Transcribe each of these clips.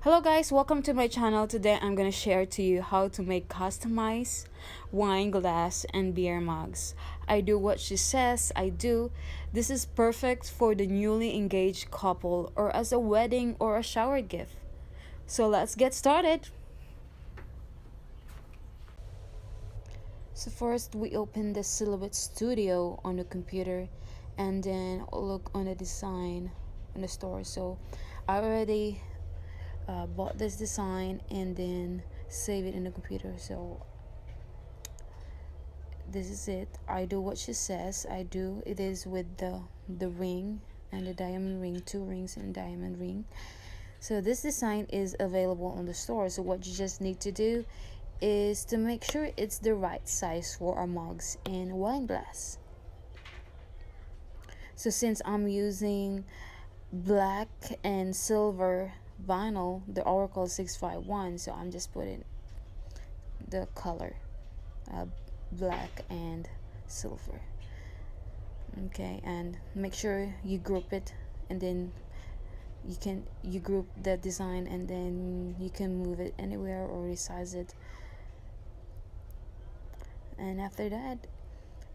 Hello guys, welcome to my channel. Today I'm gonna share to you how to make customized wine glass and beer mugs. I do what she says I do. This is perfect for the newly engaged couple or as a wedding or a shower gift. So let's get started. So first we open the Silhouette Studio on the computer and then look on the design in the store. So I already bought this design and then save it in the computer. So this is it. I do what she says I do. It is with the ring and the diamond ring, two rings and diamond ring. So this design is available on the store. So what you just need to do is to make sure it's the right size for our mugs and wine glass. So since I'm using black and silver vinyl, the Oracle 651, so I'm just putting the color black and silver. Okay, and make sure you group it, and then you group the design, and then you can move it anywhere or resize it. And after that,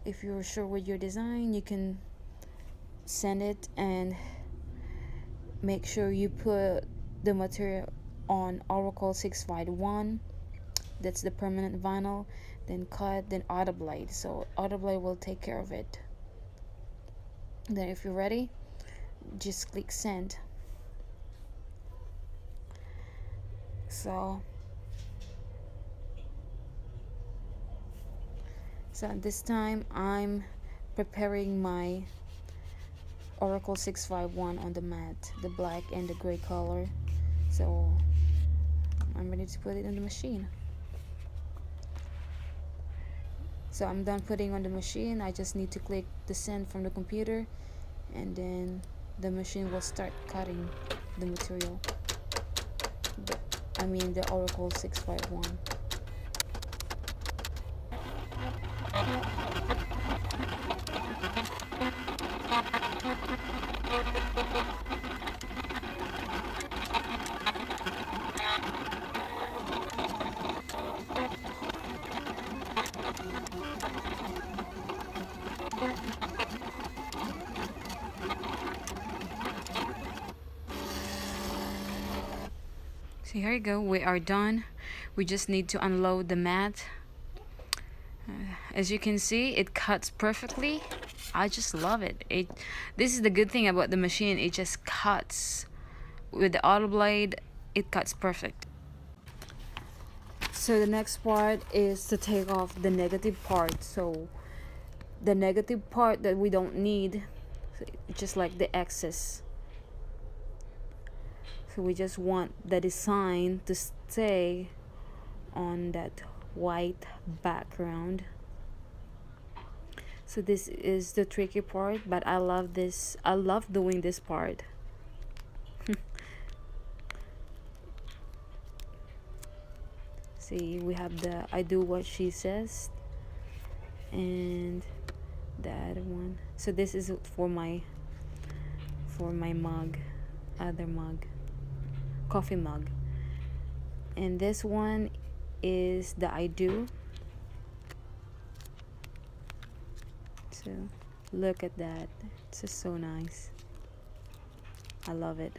if you're sure with your design, you can send it and make sure you put the material on Oracle 651. That's the permanent vinyl. Then cut, then AutoBlade. So AutoBlade will take care of it. Then if you're ready, just click send. So at this time I'm preparing my Oracle 651 on the mat, the black and the gray color. So I'm ready to put it in the machine. So I'm done putting on the machine. I just need to click the send from the computer, and then the machine will start cutting the material. I mean the Oracle 651. So here you go, we are done. We just need to unload the mat. As you can see, it cuts perfectly. I just love it. This is the good thing about the machine, it just cuts. With the AutoBlade, it cuts perfect. So the next part is to take off the negative part. So the negative part that we don't need, just like the excess. So we just want the design to stay on that white background. So this is the tricky part, but I love this. I love doing this part. See, we have the I do what she says and the other one. So this is for my mug, other mug, coffee mug. And this one is the I do. So look at that, it's just so nice. I love it.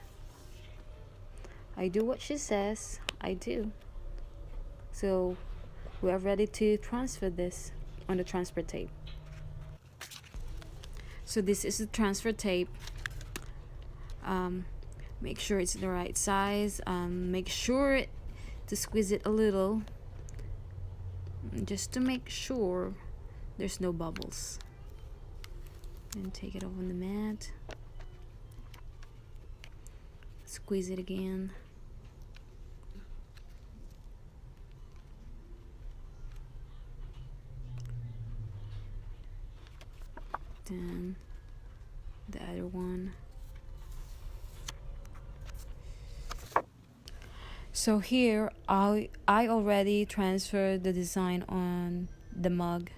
I do what she says I do. So we are ready to transfer this on the transfer tape. So this is the transfer tape. Make sure it's the right size. Make sure to squeeze it a little, just to make sure there's no bubbles. And take it off on the mat. Squeeze it again. Then the other one. So here I already transferred the design on the mug.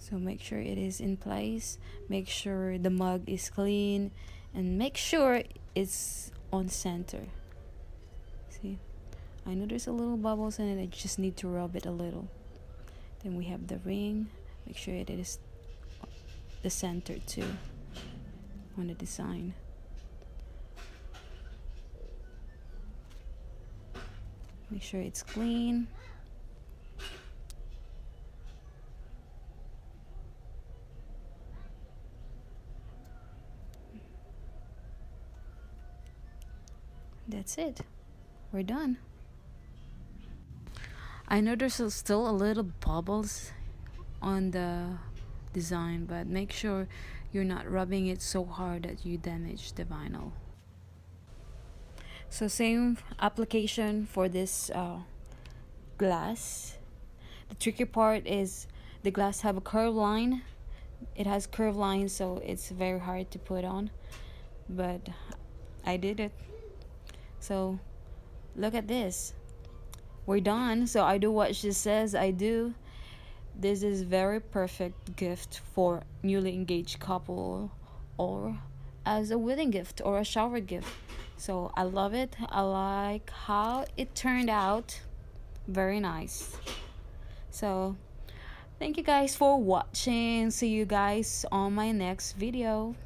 So make sure it is in place, make sure the mug is clean, and make sure it's on center. See, I know there's a little bubbles in it, I just need to rub it a little. Then we have the ring, make sure it is the center too on the design. Make sure it's clean. That's it. We're done. I know there's still a little bubbles on the design, but make sure you're not rubbing it so hard that you damage the vinyl. So same application for this glass. The tricky part is the glass have a curved line. It has curved lines, so it's very hard to put on, but I did it. So look at this, we're done. So I do what she says I do. This is very perfect gift for newly engaged couple or as a wedding gift or a shower gift. So I love it. I like how it turned out. Very nice. So thank you guys for watching. See you guys on my next video.